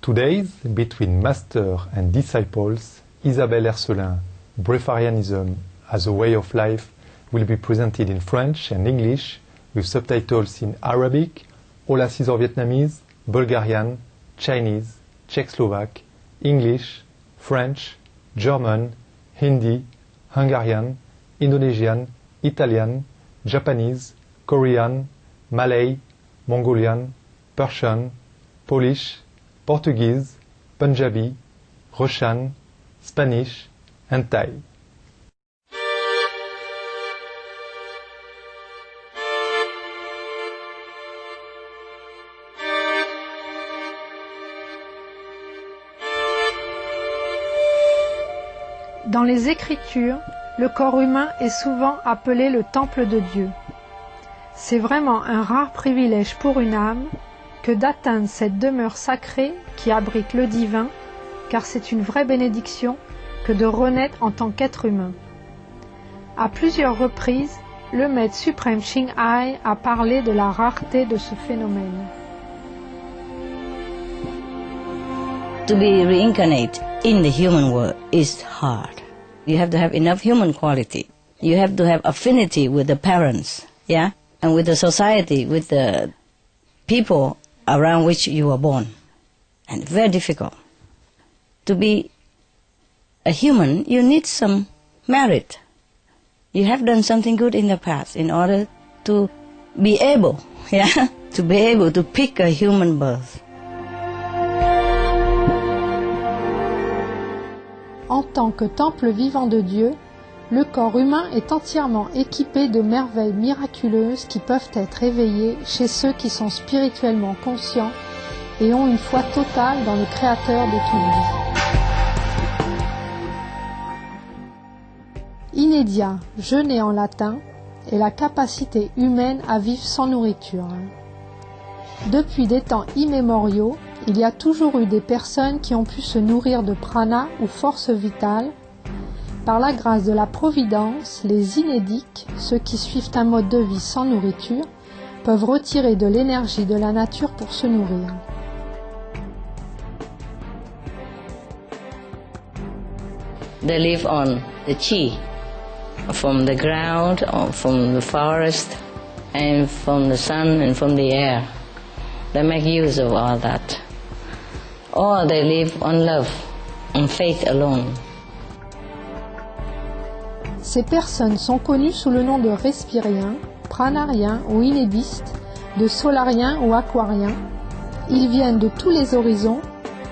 Today, between master and disciples, Isabelle Hercelin, Breatharianism as a Way of Life will be presented in French and English with subtitles in Arabic, Ola Scissor Vietnamese, Bulgarian, Chinese, Czech-Slovak, English, French, German, Hindi, Hungarian, Indonesian, Italian, Japanese, Korean, Malay, Mongolian, Persian, Polish, Portuguese, Punjabi, Russian, Spanish, and Thai. Dans les Écritures, le corps humain est souvent appelé le temple de Dieu. C'est vraiment un rare privilège pour une âme que d'atteindre cette demeure sacrée qui abrite le divin, car c'est une vraie bénédiction que de renaître en tant qu'être humain. À plusieurs reprises, le maître suprême Ching Hai a parlé de la rareté de ce phénomène. To be reincarnate in the human world is hard. You have to have enough human quality. You have to have affinity with the parents, yeah, and with the society, with the people around which you were born. And very difficult. To be a human, you need some merit. You have done something good in the past in order to be able, yeah, to be able to pick a human birth. En tant que temple vivant de Dieu, le corps humain est entièrement équipé de merveilles miraculeuses qui peuvent être éveillées chez ceux qui sont spirituellement conscients et ont une foi totale dans le Créateur de toute vie. Inédia, jeûner en latin, est la capacité humaine à vivre sans nourriture. Depuis des temps immémoriaux, il y a toujours eu des personnes qui ont pu se nourrir de prana ou force vitale. Par la grâce de la Providence, les inédiques, ceux qui suivent un mode de vie sans nourriture, peuvent retirer de l'énergie de la nature pour se nourrir. They live on the chi, from the ground, or from the forest, and from the sun and from the air. They make use of all that. Or they live on love, on faith alone. Ces personnes sont connues sous le nom de respiriens, pranariens ou inédistes, de solariens ou aquariens. Ils viennent de tous les horizons,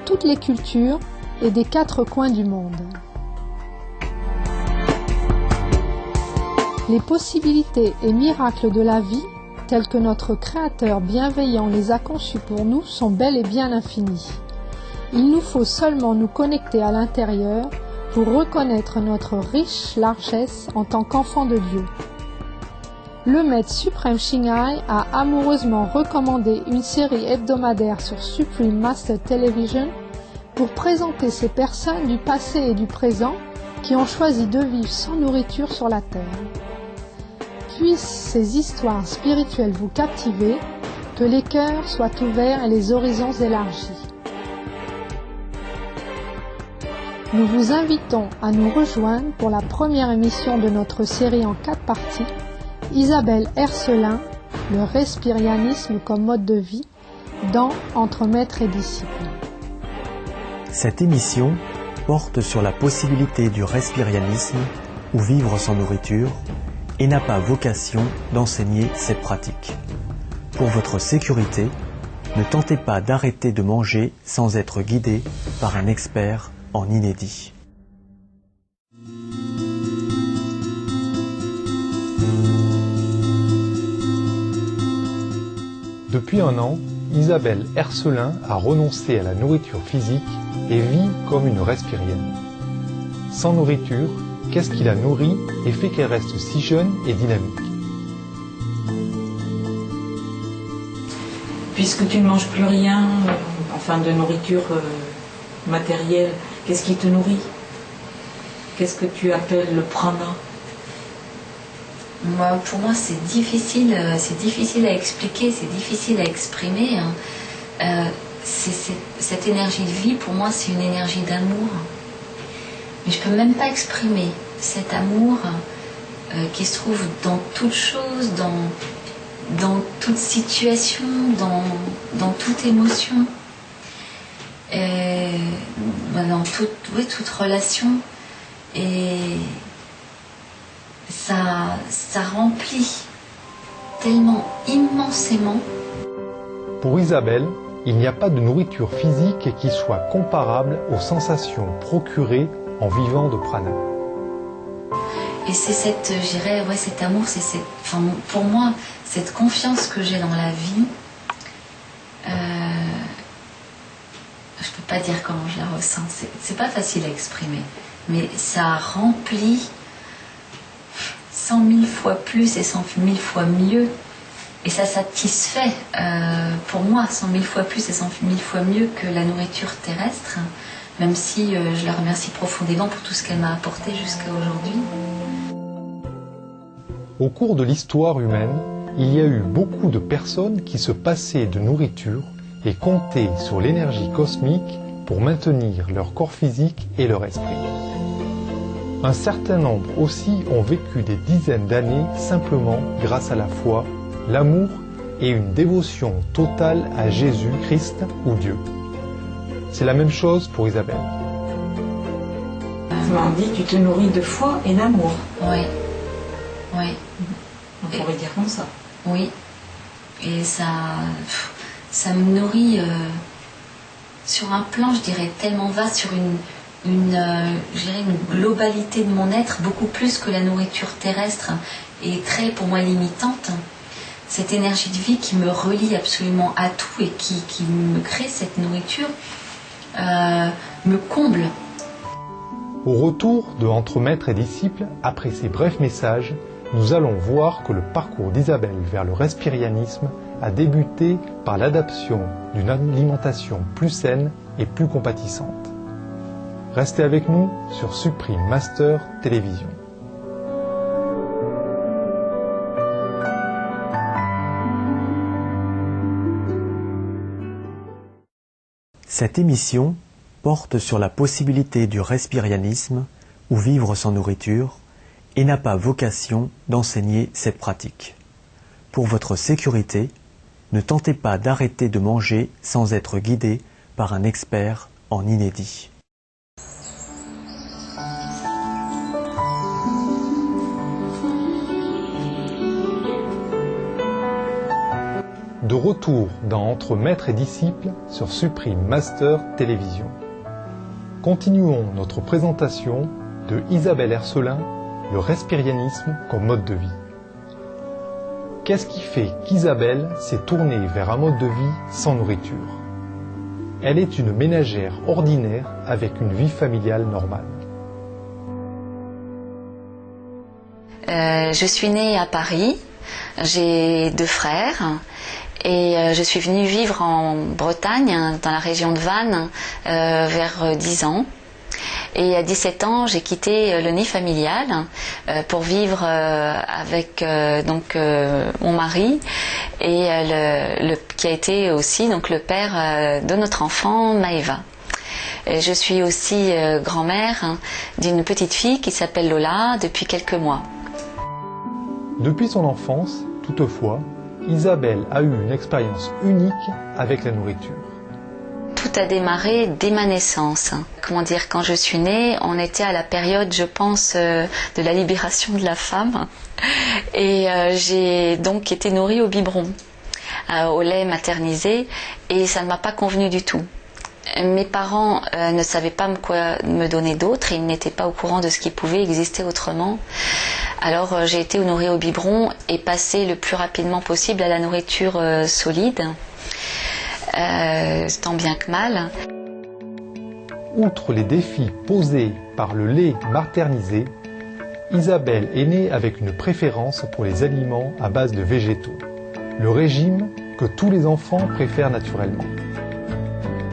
toutes les cultures et des quatre coins du monde. Les possibilités et miracles de la vie, tels que notre Créateur bienveillant les a conçus pour nous, sont bel et bien infinis. Il nous faut seulement nous connecter à l'intérieur pour reconnaître notre riche largesse en tant qu'enfant de Dieu. Le maître suprême Ching Hai a amoureusement recommandé une série hebdomadaire sur Supreme Master Television pour présenter ces personnes du passé et du présent qui ont choisi de vivre sans nourriture sur la terre. Puissent ces histoires spirituelles vous captiver, que les cœurs soient ouverts et les horizons élargis. Nous vous invitons à nous rejoindre pour la première émission de notre série en 4 parties, Isabelle Hercelin, le respirianisme comme mode de vie, dans Entre maître et disciple. Cette émission porte sur la possibilité du respirianisme ou vivre sans nourriture et n'a pas vocation d'enseigner cette pratique. Pour votre sécurité, ne tentez pas d'arrêter de manger sans être guidé par un expert en inédit. Depuis un an, Isabelle Hercelin a renoncé à la nourriture physique et vit comme une respirienne. Sans nourriture, qu'est-ce qui la nourrit et fait qu'elle reste si jeune et dynamique? Puisque tu ne manges plus rien, enfin de nourriture matérielle, qu'est-ce qui te nourrit? Qu'est-ce que tu appelles le prana? Pour moi, c'est difficile à expliquer, c'est difficile à exprimer. cette énergie de vie, pour moi, c'est une énergie d'amour. Mais je ne peux même pas exprimer cet amour qui se trouve dans toute chose, dans toute situation, dans toute émotion, dans toute relation. Et ça remplit tellement immensément. Pour Isabelle, il n'y a pas de nourriture physique qui soit comparable aux sensations procurées en vivant de prana. Et c'est cet amour, pour moi, cette confiance que j'ai dans la vie. Je peux pas dire comment je la ressens. C'est pas facile à exprimer, mais ça remplit 100 000 fois plus et 100 000 fois mieux. Et ça satisfait, pour moi, 100 000 fois plus et 100 000 fois mieux que la nourriture terrestre, même si je la remercie profondément pour tout ce qu'elle m'a apporté jusqu'à aujourd'hui. Au cours de l'histoire humaine, il y a eu beaucoup de personnes qui se passaient de nourriture et comptaient sur l'énergie cosmique pour maintenir leur corps physique et leur esprit. Un certain nombre aussi ont vécu des dizaines d'années simplement grâce à la foi, l'amour et une dévotion totale à Jésus-Christ ou Dieu. C'est la même chose pour Isabelle. On dit tu te nourris de foi et d'amour. Oui. On pourrait dire comme ça. Oui. Et ça me nourrit sur un plan, je dirais, tellement vaste, sur une globalité de mon être, beaucoup plus que la nourriture terrestre est très, pour moi, limitante. Cette énergie de vie qui me relie absolument à tout et qui me crée cette nourriture me comble. Au retour de Entre Maître et Disciple, après ces brefs messages, nous allons voir que le parcours d'Isabelle vers le respirianisme a débuté par l'adaptation d'une alimentation plus saine et plus compatissante. Restez avec nous sur Supreme Master Télévision. Cette émission porte sur la possibilité du respirianisme ou vivre sans nourriture et n'a pas vocation d'enseigner cette pratique. Pour votre sécurité, ne tentez pas d'arrêter de manger sans être guidé par un expert en inédit. De retour dans Entre Maître et Disciple sur Supreme Master Télévision. Continuons notre présentation de Isabelle Ercelin, le respirianisme comme mode de vie. Qu'est-ce qui fait qu'Isabelle s'est tournée vers un mode de vie sans nourriture? Elle est une ménagère ordinaire avec une vie familiale normale. Je suis née à Paris, j'ai 2 frères et je suis venue vivre en Bretagne, dans la région de Vannes, vers 10 ans. Et à 17 ans, j'ai quitté le nid familial pour vivre avec mon mari et qui a été aussi donc le père de notre enfant Maëva. Et je suis aussi grand-mère d'une petite fille qui s'appelle Lola depuis quelques mois. Depuis son enfance, toutefois, Isabelle a eu une expérience unique avec la nourriture. Tout a démarré dès ma naissance. Quand je suis née, on était à la période, je pense, de la libération de la femme. Et j'ai donc été nourrie au biberon, au lait maternisé, et ça ne m'a pas convenu du tout. Mes parents ne savaient pas quoi me donner d'autre, et ils n'étaient pas au courant de ce qui pouvait exister autrement. Alors j'ai été nourrie au biberon et passée le plus rapidement possible à la nourriture solide. Tant bien que mal. Outre les défis posés par le lait maternisé, Isabelle est née avec une préférence pour les aliments à base de végétaux, le régime que tous les enfants préfèrent naturellement.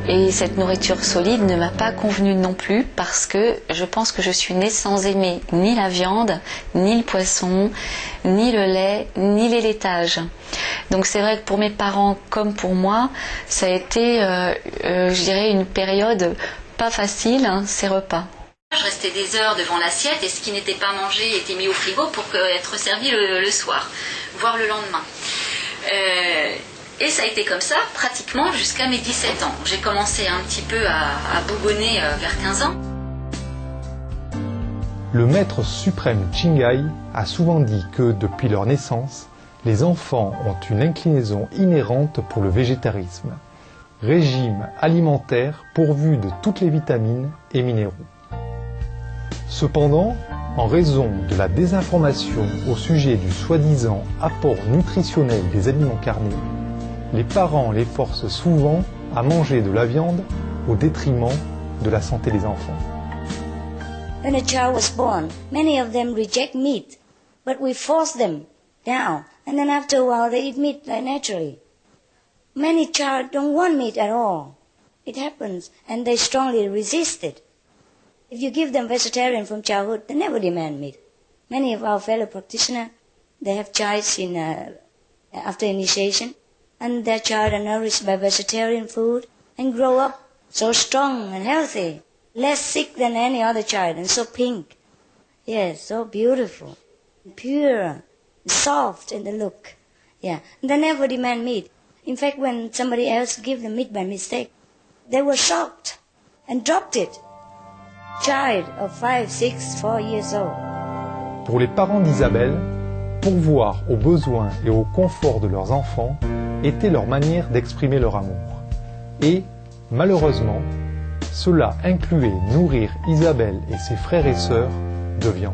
Et cette nourriture solide ne m'a pas convenu non plus parce que je pense que je suis née sans aimer ni la viande, ni le poisson, ni le lait, ni les laitages. Donc c'est vrai que pour mes parents comme pour moi, ça a été, je dirais, une période pas facile, ces repas. Je restais des heures devant l'assiette et ce qui n'était pas mangé était mis au frigo pour être servi le soir, voire le lendemain. Et ça a été comme ça pratiquement jusqu'à mes 17 ans. J'ai commencé un petit peu à bougonner vers 15 ans. Le maître suprême Chingai a souvent dit que depuis leur naissance, les enfants ont une inclinaison inhérente pour le végétarisme, régime alimentaire pourvu de toutes les vitamines et minéraux. Cependant, en raison de la désinformation au sujet du soi-disant apport nutritionnel des aliments carnés, les parents les forcent souvent à manger de la viande au détriment de la santé des enfants. When a child was born, many of them reject meat, but we force them down, and then after a while they eat meat like naturally. Many children don't want meat at all. It happens, and they strongly resist it. If you give them vegetarian from childhood, they never demand meat. Many of our fellow practitioners, they have child after initiation, and their child are nourished by vegetarian food and grow up so strong and healthy, less sick than any other child, and so pink. Yes, so beautiful, pure, soft in the look. Yeah, and they never demand meat. In fact, when somebody else gave them meat by mistake, they were shocked and dropped it. Child of 5, 6, 4 years old. Pour les parents d'Isabelle, pourvoir aux besoins et au confort de leurs enfants était leur manière d'exprimer leur amour. Et, malheureusement, cela incluait nourrir Isabelle et ses frères et sœurs de viande.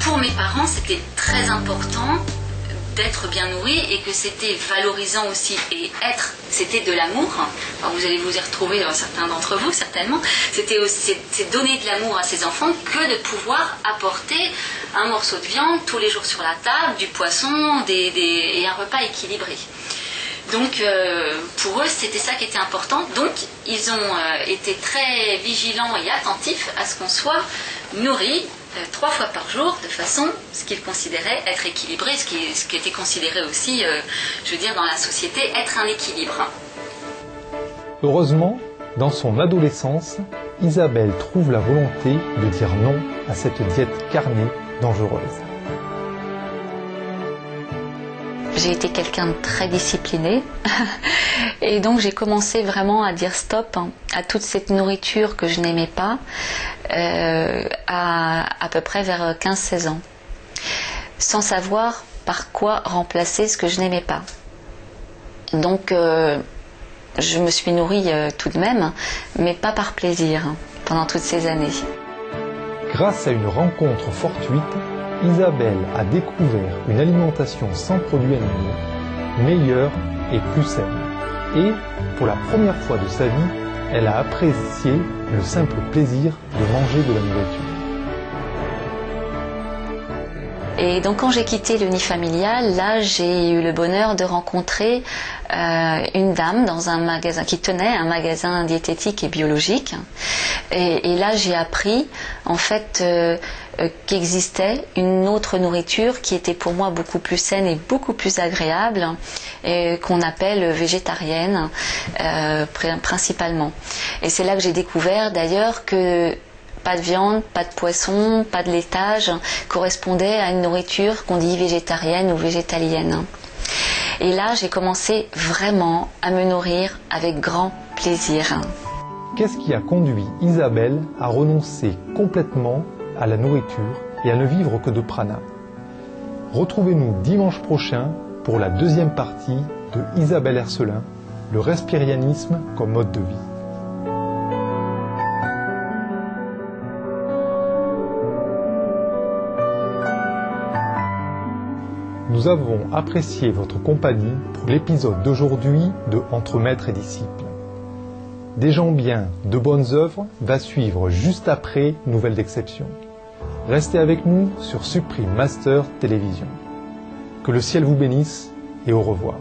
Pour mes parents, c'était très important d'être bien nourri et que c'était valorisant aussi. Et être, c'était de l'amour. Alors vous allez vous y retrouver, certains d'entre vous certainement. C'était aussi, c'est donner de l'amour à ses enfants que de pouvoir apporter un morceau de viande tous les jours sur la table, du poisson et un repas équilibré. Donc pour eux, c'était ça qui était important. Donc ils ont été très vigilants et attentifs à ce qu'on soit nourri 3 fois par jour, de façon, ce qu'ils considéraient être équilibré, ce qui était considéré aussi, je veux dire, dans la société, être un équilibre. Heureusement, dans son adolescence, Isabelle trouve la volonté de dire non à cette diète carnée dangereuse. J'ai été quelqu'un de très discipliné et donc j'ai commencé vraiment à dire stop à toute cette nourriture que je n'aimais pas à peu près vers 15-16 ans, sans savoir par quoi remplacer ce que je n'aimais pas. Donc je me suis nourrie tout de même, mais pas par plaisir pendant toutes ces années. Grâce à une rencontre fortuite, Isabelle a découvert une alimentation sans produits animaux, meilleure et plus saine. Et, pour la première fois de sa vie, elle a apprécié le simple plaisir de manger de la nourriture. Et donc quand j'ai quitté l'unifamilial, là j'ai eu le bonheur de rencontrer une dame dans un magasin qui tenait un magasin diététique et biologique. Et là j'ai appris en fait qu'existait une autre nourriture qui était pour moi beaucoup plus saine et beaucoup plus agréable, et qu'on appelle végétarienne principalement. Et c'est là que j'ai découvert d'ailleurs que pas de viande, pas de poisson, pas de laitage correspondait à une nourriture qu'on dit végétarienne ou végétalienne. Et là, j'ai commencé vraiment à me nourrir avec grand plaisir. Qu'est-ce qui a conduit Isabelle à renoncer complètement à la nourriture et à ne vivre que de prana? Retrouvez-nous dimanche prochain pour la deuxième partie de Isabelle Hercelin, le respirianisme comme mode de vie. Nous avons apprécié votre compagnie pour l'épisode d'aujourd'hui de Entre maître et disciple. Des gens bien, de bonnes œuvres va suivre juste après Nouvelles d'exception. Restez avec nous sur Supreme Master Télévision. Que le ciel vous bénisse et au revoir.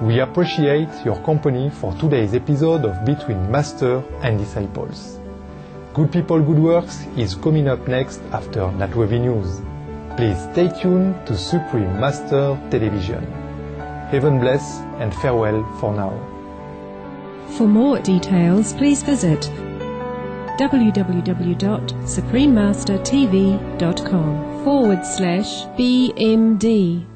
We appreciate your company for today's episode of Between Master and Disciples. Good People, Good Works is coming up next after NatWevi News. Please stay tuned to Supreme Master Television. Heaven bless and farewell for now. For more details, please visit www.suprememastertv.com/BMD.